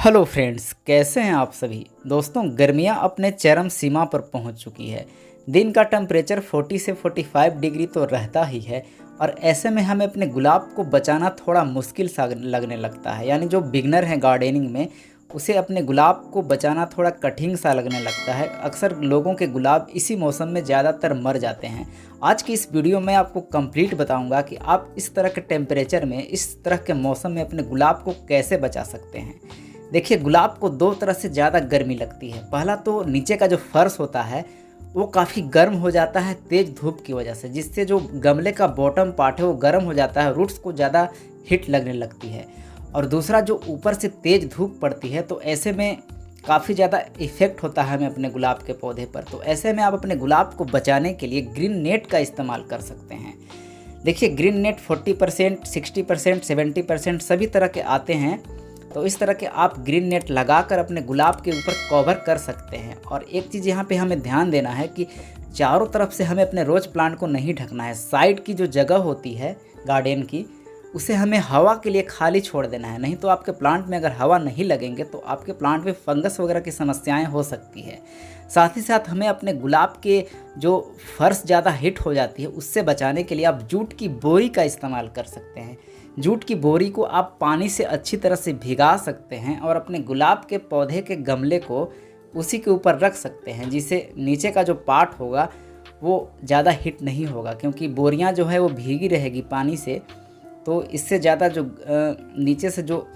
Hello friends, कैसे हैं आप सभी दोस्तों। गर्मियां अपने चरम सीमा पर पहुंच चुकी है। दिन का टेम्परेचर 40 से 45 डिग्री तो रहता ही है और ऐसे में हमें अपने गुलाब को बचाना थोड़ा मुश्किल सा लगने लगता है। यानी जो बिगनर हैं गार्डनिंग में, उसे अपने गुलाब को बचाना थोड़ा कठिन सा लगने लगता है। अक्सर लोगों के गुलाब इसी मौसम में ज़्यादातर मर जाते हैं। आज की इस वीडियो में आपको कंप्लीट बताऊंगा कि आप इस तरह के टेम्परेचर में, इस तरह के मौसम में अपने गुलाब को कैसे बचा सकते हैं। देखिए, गुलाब को दो तरह से ज़्यादा गर्मी लगती है। पहला तो नीचे का जो फर्श होता है वो काफ़ी गर्म हो जाता है तेज़ धूप की वजह से, जिससे जो गमले का बॉटम पार्ट है वो गर्म हो जाता है, रूट्स को ज़्यादा हीट लगने लगती है। और दूसरा, जो ऊपर से तेज़ धूप पड़ती है तो ऐसे में काफ़ी ज़्यादा इफ़ेक्ट होता है हमें अपने गुलाब के पौधे पर। तो ऐसे में आप अपने गुलाब को बचाने के लिए ग्रीन नेट का इस्तेमाल कर सकते हैं। देखिए, ग्रीन नेट 40%, 60%, 70% सभी तरह के आते हैं। तो इस तरह के आप ग्रीन नेट लगाकर अपने गुलाब के ऊपर कवर कर सकते हैं। और एक चीज़ यहाँ पे हमें ध्यान देना है कि चारों तरफ से हमें अपने रोज़ प्लांट को नहीं ढकना है। साइड की जो जगह होती है गार्डन की, उसे हमें हवा के लिए खाली छोड़ देना है। नहीं तो आपके प्लांट में अगर हवा नहीं लगेंगे तो आपके प्लांट में फंगस वगैरह की समस्याएं हो सकती है। साथ ही साथ हमें अपने गुलाब के जो फर्श ज़्यादा हिट हो जाती है उससे बचाने के लिए आप जूट की बोरी का इस्तेमाल कर सकते हैं। जूट की बोरी को आप पानी से अच्छी तरह से भिगा सकते हैं और अपने गुलाब के पौधे के गमले को उसी के ऊपर रख सकते हैं, जिससे नीचे का जो पार्ट होगा वो ज़्यादा हिट नहीं होगा। क्योंकि बोरियां जो है वो भीगी रहेगी पानी से, तो इससे ज़्यादा जो नीचे से जो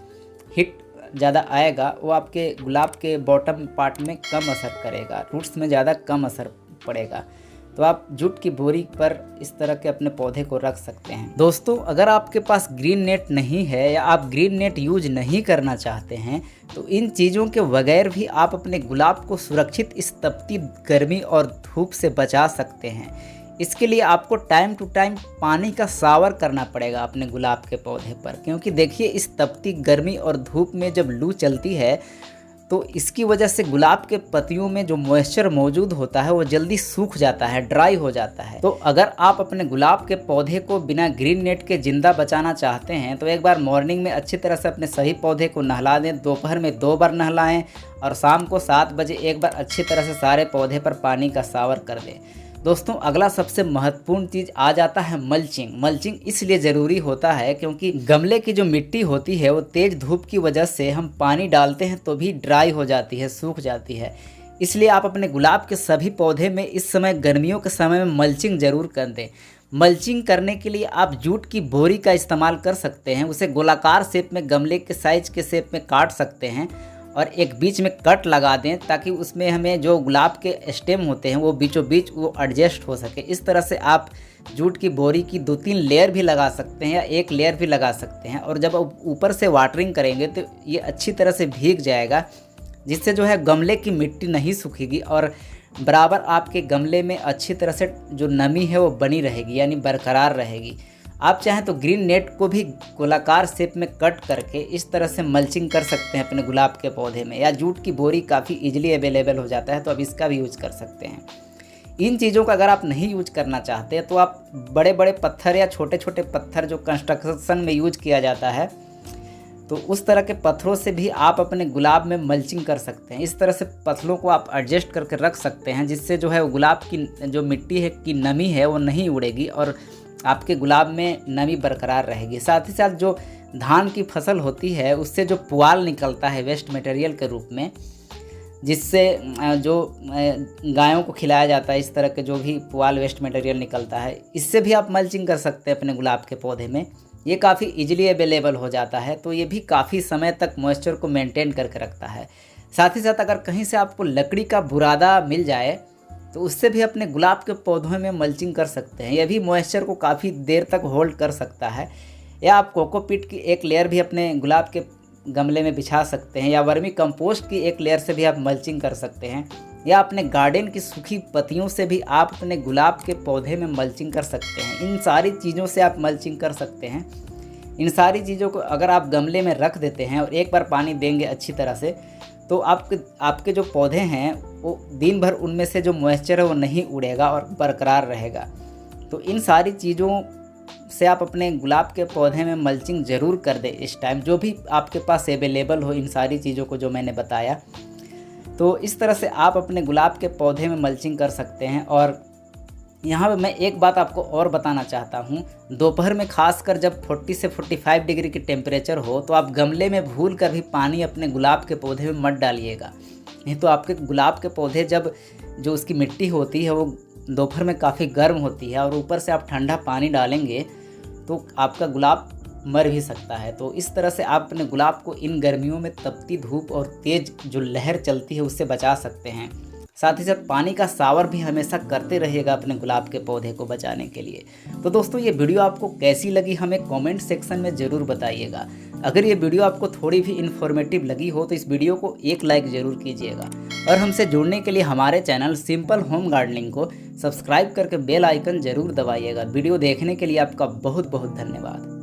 हिट ज़्यादा आएगा वो आपके गुलाब के बॉटम पार्ट में कम असर करेगा, रूट्स में ज़्यादा कम असर पड़ेगा। तो आप जूट की बोरी पर इस तरह के अपने पौधे को रख सकते हैं। दोस्तों, अगर आपके पास ग्रीन नेट नहीं है या आप ग्रीन नेट यूज नहीं करना चाहते हैं तो इन चीज़ों के बगैर भी आप अपने गुलाब को सुरक्षित इस तपती गर्मी और धूप से बचा सकते हैं। इसके लिए आपको टाइम टू टाइम पानी का शावर करना पड़ेगा अपने गुलाब के पौधे पर। क्योंकि देखिए, इस तपती गर्मी और धूप में जब लू चलती है तो इसकी वजह से गुलाब के पत्तियों में जो मॉइस्चर मौजूद होता है वो जल्दी सूख जाता है, ड्राई हो जाता है। तो अगर आप अपने गुलाब के पौधे को बिना ग्रीन नेट के जिंदा बचाना चाहते हैं तो एक बार मॉर्निंग में अच्छी तरह से अपने सभी पौधे को नहला दें, दोपहर में 2 बार नहलाएं और शाम को 7 बजे एक बार अच्छी तरह से सारे पौधे पर पानी का शावर कर दें। दोस्तों, अगला सबसे महत्वपूर्ण चीज़ आ जाता है मल्चिंग। मल्चिंग इसलिए ज़रूरी होता है क्योंकि गमले की जो मिट्टी होती है वो तेज़ धूप की वजह से हम पानी डालते हैं तो भी ड्राई हो जाती है, सूख जाती है। इसलिए आप अपने गुलाब के सभी पौधे में इस समय, गर्मियों के समय में मल्चिंग ज़रूर कर दें। मल्चिंग करने के लिए आप जूट की बोरी का इस्तेमाल कर सकते हैं। उसे गोलाकार शेप में, गमले के साइज के शेप में काट सकते हैं और एक बीच में कट लगा दें ताकि उसमें हमें जो गुलाब के स्टेम होते हैं वो बीचों बीच वो एडजस्ट हो सके। इस तरह से आप जूट की बोरी की 2-3 लेयर भी लगा सकते हैं या एक लेयर भी लगा सकते हैं। और जब ऊपर से वाटरिंग करेंगे तो ये अच्छी तरह से भीग जाएगा, जिससे जो है गमले की मिट्टी नहीं सूखेगी और बराबर आपके गमले में अच्छी तरह से जो नमी है वो बनी रहेगी, यानी बरकरार रहेगी। आप चाहें तो ग्रीन नेट को भी गोलाकार शेप में कट करके इस तरह से मल्चिंग कर सकते हैं अपने गुलाब के पौधे में, या जूट की बोरी काफ़ी इजीली अवेलेबल हो जाता है तो आप इसका भी यूज कर सकते हैं। इन चीज़ों का अगर आप नहीं यूज करना चाहते तो आप बड़े बड़े पत्थर या छोटे छोटे पत्थर जो कंस्ट्रक्शन में यूज किया जाता है तो उस तरह के पत्थरों से भी आप अपने गुलाब में मल्चिंग कर सकते हैं। इस तरह से पत्थरों को आप एडजस्ट करके रख सकते हैं, जिससे जो है वो गुलाब की जो मिट्टी है की नमी है वो नहीं उड़ेगी और आपके गुलाब में नमी बरकरार रहेगी। साथ ही साथ जो धान की फसल होती है उससे जो पुआल निकलता है वेस्ट मटेरियल के रूप में, जिससे जो गायों को खिलाया जाता है, इस तरह के जो भी पुआल वेस्ट मटेरियल निकलता है, इससे भी आप मल्चिंग कर सकते हैं अपने गुलाब के पौधे में। ये काफ़ी इजीली अवेलेबल हो जाता है तो ये भी काफ़ी समय तक मॉइस्चर को मेंटेन करके रखता है। साथ ही साथ अगर कहीं से आपको लकड़ी का बुरादा मिल जाए तो उससे भी अपने गुलाब के पौधों में मल्चिंग कर सकते हैं। यह भी मॉइस्चर को काफ़ी देर तक होल्ड कर सकता है। या आप कोकोपीट की एक लेयर भी अपने गुलाब के गमले में बिछा सकते हैं, या वर्मी कंपोस्ट की एक लेयर से भी आप मल्चिंग कर सकते हैं, या अपने गार्डन की सूखी पत्तियों से भी आप अपने गुलाब के पौधे में मल्चिंग कर सकते हैं। इन सारी चीज़ों से आप मल्चिंग कर सकते हैं। इन सारी चीज़ों को अगर आप गमले में रख देते हैं और एक बार पानी देंगे अच्छी तरह से तो आपके जो पौधे हैं वो दिन भर उनमें से जो मॉइस्चर है वो नहीं उड़ेगा और बरकरार रहेगा। तो इन सारी चीज़ों से आप अपने गुलाब के पौधे में मल्चिंग ज़रूर कर दें इस टाइम, जो भी आपके पास अवेलेबल हो इन सारी चीज़ों को जो मैंने बताया। तो इस तरह से आप अपने गुलाब के पौधे में मल्चिंग कर सकते हैं। और यहाँ पे मैं एक बात आपको और बताना चाहता हूँ, दोपहर में खासकर जब 40 से 45 डिग्री की टेम्परेचर हो तो आप गमले में भूल कर भी पानी अपने गुलाब के पौधे में मत डालिएगा। नहीं तो आपके गुलाब के पौधे जब जो उसकी मिट्टी होती है वो दोपहर में काफ़ी गर्म होती है और ऊपर से आप ठंडा पानी डालेंगे तो आपका गुलाब मर भी सकता है। तो इस तरह से आप अपने गुलाब को इन गर्मियों में तपती धूप और तेज़ जो लहर चलती है उससे बचा सकते हैं। साथ ही साथ पानी का शावर भी हमेशा करते रहिएगा अपने गुलाब के पौधे को बचाने के लिए। तो दोस्तों ये वीडियो आपको कैसी लगी हमें कमेंट सेक्शन में ज़रूर बताइएगा। अगर ये वीडियो आपको थोड़ी भी इन्फॉर्मेटिव लगी हो तो इस वीडियो को एक लाइक ज़रूर कीजिएगा और हमसे जुड़ने के लिए हमारे चैनल सिंपल होम गार्डनिंग को सब्सक्राइब करके बेल आइकन ज़रूर दबाइएगा। वीडियो देखने के लिए आपका बहुत बहुत धन्यवाद।